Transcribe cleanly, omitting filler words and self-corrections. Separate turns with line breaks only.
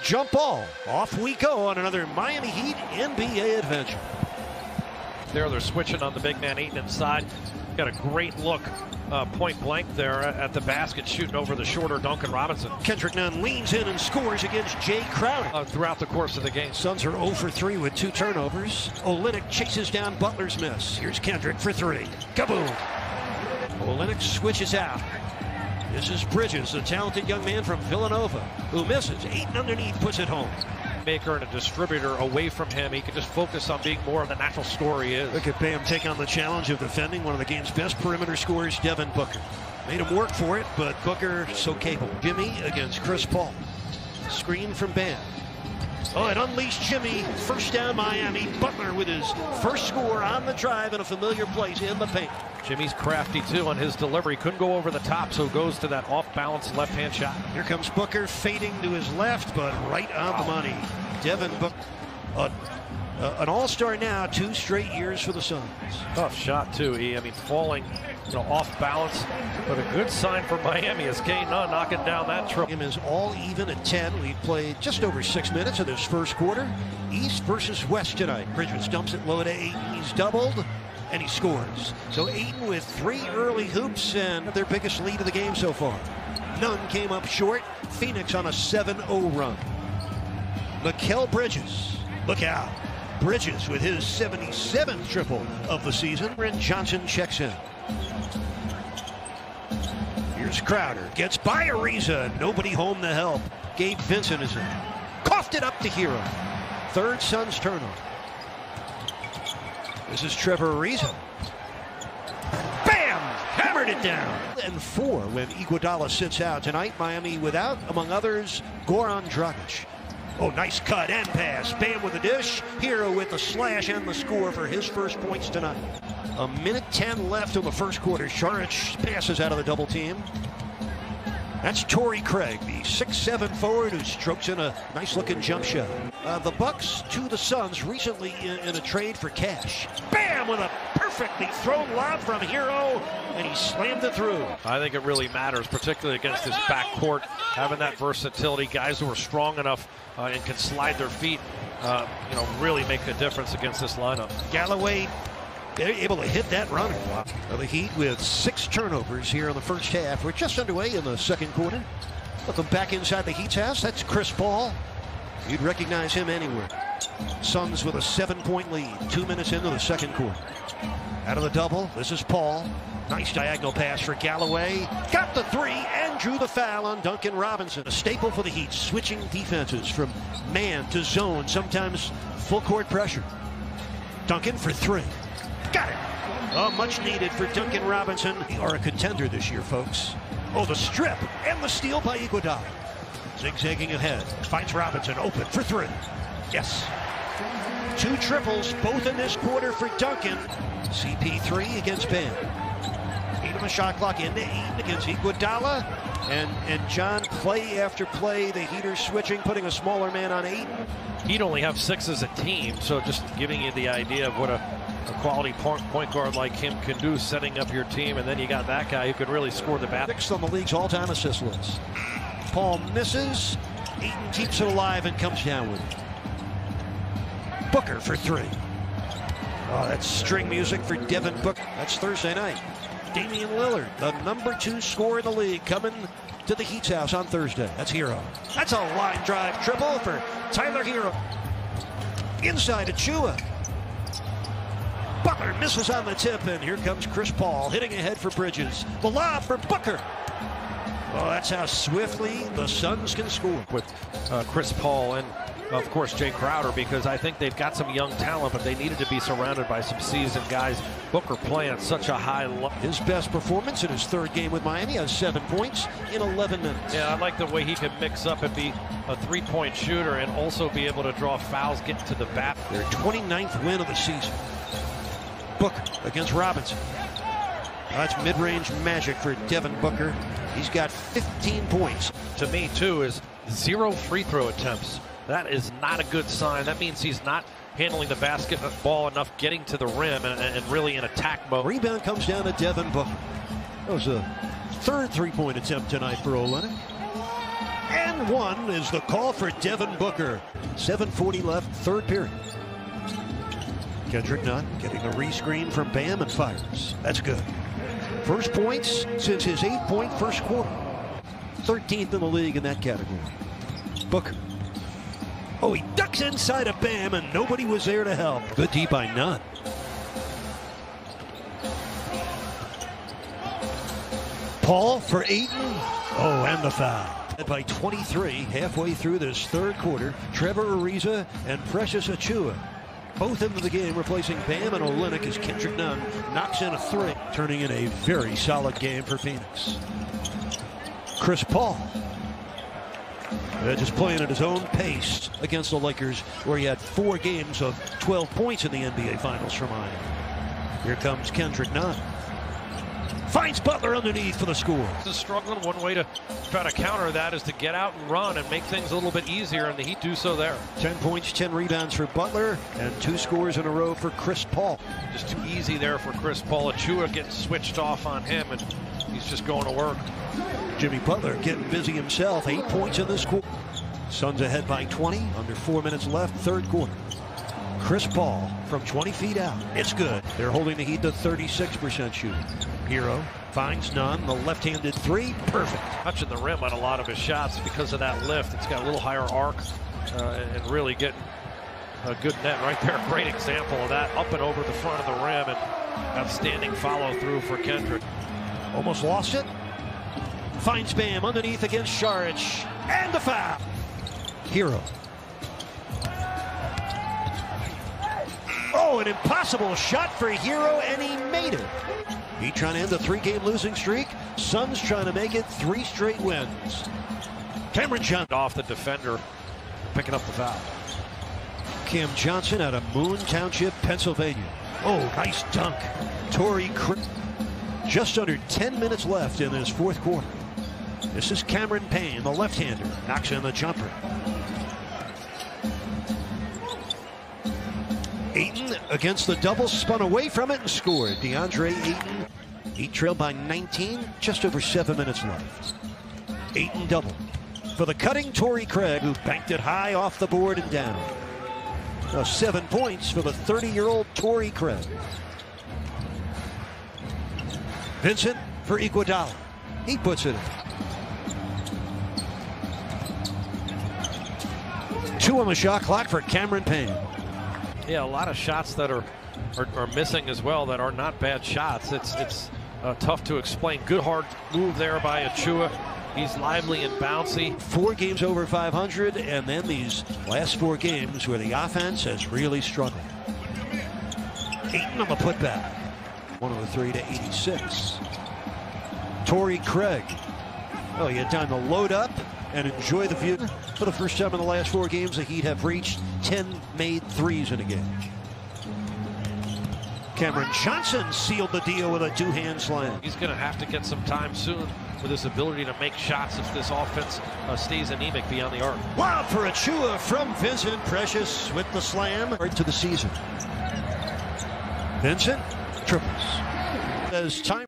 jump ball. Off we go on another Miami Heat NBA adventure.
They're switching on the big man, Ayton inside. Got a great look point blank there at the basket, shooting over the shorter Duncan Robinson.
Kendrick Nunn leans in and scores against Jay Crowder.
Throughout the course of the game.
Suns are 0 for 3 with 2 turnovers. Olynyk chases down Butler's miss. Here's Kendrick for 3. Kaboom! Olynyk switches out. This is Bridges, a talented young man from Villanova, who misses. Ayton underneath, puts it home.
Maker and a distributor away from him. He can just focus on being more of the natural scorer he is.
Look at Bam take on the challenge of defending one of the game's best perimeter scorers, Devin Booker. Made him work for it, but Booker so capable. Jimmy against Chris Paul. Screen from Bam. Oh, it unleashed Jimmy. First down Miami. Butler with his first score on the drive in a familiar place in the paint.
Jimmy's crafty too on his delivery. Couldn't go over the top, so goes to that off-balance left-hand shot.
Here comes Booker fading to his left, but right on the money. Devin Booker, an all-star now, 2 straight years for the Suns.
Tough shot too, E. I mean, falling, off balance, but a good sign for Miami as Kane knocking down that triple.
Game is all even at 10. We've played just over 6 minutes of this first quarter. East versus West tonight. Bridges dumps it low to Ayton. He's doubled, and he scores. So Ayton with 3 early hoops and their biggest lead of the game so far. None came up short. Phoenix on a 7-0 run. Mikal Bridges, look out. Bridges with his 77th triple of the season. And Johnson checks in. Here's Crowder, gets by Ariza. Nobody home to help. Gabe Vincent is in. Coughed it up to Hero. Third Suns turnover. This is Trevor Ariza. Bam! Hammered it down. And 4 when Iguodala sits out tonight. Miami without, among others, Goran Dragic. Oh, nice cut and pass. Bam with a dish. Hero with the slash and the score for his first points tonight. 1:10 left in the first quarter. Saric passes out of the double team. That's Torrey Craig, the 6'7" forward who strokes in a nice-looking jump shot. The Bucks to the Suns recently in a trade for cash. Bam! With a perfectly thrown lob from Hero, and he slammed it through.
I think it really matters, particularly against this backcourt, having that versatility. Guys who are strong enough and can slide their feet, really make a difference against this lineup.
Galloway able to hit that runner. The Heat with 6 turnovers here in the first half. We're just underway in the second quarter. Welcome back inside the Heat's house. That's Chris Paul. You'd recognize him anywhere. Suns with a 7-point lead. 2 minutes into the second quarter. Out of the double, this is Paul. Nice diagonal pass for Galloway. Got the 3 and drew the foul on Duncan Robinson. A staple for the Heat, switching defenses from man to zone, sometimes full court pressure. Duncan for 3. Got it. Oh, much needed for Duncan Robinson. They are a contender this year, folks. Oh, the strip and the steal by Iguodala. Zigzagging ahead. Finds Robinson open for 3. Yes. 2 triples, both in this quarter for Duncan. CP3 against Bam. 8 on the shot clock into Ayton against Iguodala. And John, play after play, the Heat are switching, putting a smaller man on Ayton.
He'd only have 6 as a team, so just giving you the idea of what a quality point guard like him can do, setting up your team, and then you got that guy who could really score the basket.
6th on the league's all-time assist list. Paul misses. Ayton keeps it alive and comes down with it. Booker for 3. Oh, that's string music for Devin Booker. That's Thursday night. Damian Lillard, the number 2 scorer in the league, coming to the Heat's house on Thursday. That's Hero. That's a line drive triple for Tyler Hero. Inside Achua. Butler misses on the tip, and here comes Chris Paul hitting ahead for Bridges. The lob for Booker. Oh, that's how swiftly the Suns can score.
With Chris Paul and, of course, Jay Crowder, because I think they've got some young talent, but they needed to be surrounded by some seasoned guys. Booker playing at such a high level.
His best performance in his 3rd game with Miami has 7 points in 11 minutes.
Yeah, I like the way he can mix up and be a 3-point shooter and also be able to draw fouls, get to the bat.
Their 29th win of the season. Booker against Robinson. That's mid-range magic for Devin Booker. He's got 15 points.
To me, too, is 0 free throw attempts. That is not a good sign. That means he's not handling the basketball enough, getting to the rim, and really in attack mode.
Rebound comes down to Devin Booker. That was a 3rd 3-point attempt tonight for Olynyk. And one is the call for Devin Booker. 7:40 left, third period. Kendrick Nunn getting a rescreen from Bam and fires. That's good. First points since his 8-point first quarter. 13th in the league in that category. Booker. Oh, he ducks inside of Bam and nobody was there to help. Good D by Nunn. Paul for Ayton. Oh, and the foul. By 23, halfway through this third quarter, Trevor Ariza and Precious Achiuwa both into the game, replacing Bam and Olynyk as Kendrick Nunn knocks in a three, turning in a very solid game for Phoenix. Chris Paul just playing at his own pace against the Lakers, where he had 4 games of 12 points in the NBA Finals for Miami. Here comes Kendrick Nunn. Finds Butler underneath for the score.
Struggling. One way to try to counter that is to get out and run and make things a little bit easier, and the Heat do so there.
10 points, 10 rebounds for Butler, and 2 scores in a row for Chris Paul.
Just too easy there for Chris Paul. Achiuwa getting switched off on him, and he's just going to work.
Jimmy Butler getting busy himself. 8 points in this quarter. Suns ahead by 20, under 4 minutes left, third quarter. Chris Paul from 20 feet out. It's good. They're holding the Heat to 36% shooting. Hero finds Nunn, the left-handed three, perfect.
Touching the rim on a lot of his shots because of that lift. It's got a little higher arc and really getting a good net right there. Great example of that, up and over the front of the rim, and outstanding follow-through for Kendrick.
Almost lost it. Finds Bam underneath against Saric, and the foul. Hero. Oh, an impossible shot for Hero, and he made it. He trying to end a 3-game losing streak. Suns trying to make it 3 straight wins. Cameron Johnson
off the defender, picking up the foul.
Cam Johnson out of Moon Township, Pennsylvania. Oh, nice dunk. Torrey Craig. Just under 10 minutes left in this fourth quarter. This is Cameron Payne, the left-hander, knocks in the jumper. Ayton against the double, spun away from it and scored. DeAndre Ayton. Heat trailed by 19, just over 7 minutes left. Ayton double for the cutting Torrey Craig, who banked it high off the board and down. Now 7 points for the 30-year-old Torrey Craig. Vincent for Iguodala. He puts it in. 2 on the shot clock for Cameron Payne.
Yeah, a lot of shots that are missing as well that are not bad shots. It's tough to explain. Good hard move there by Achiuwa. He's lively and bouncy.
4 games over 500, and then these last 4 games where the offense has really struggled. Ayton on the putback. 103 to 86. Torrey Craig. Oh, he had time to load up and enjoy the view. For the first time in the last 4 games, the Heat have reached 10 made threes in a game. Cameron Johnson sealed the deal with a 2-hand slam.
He's going to have to get some time soon with his ability to make shots if this offense stays anemic beyond the arc.
Wow, for Achiuwa from Vincent. Precious with the slam right to the season. Vincent triples. As time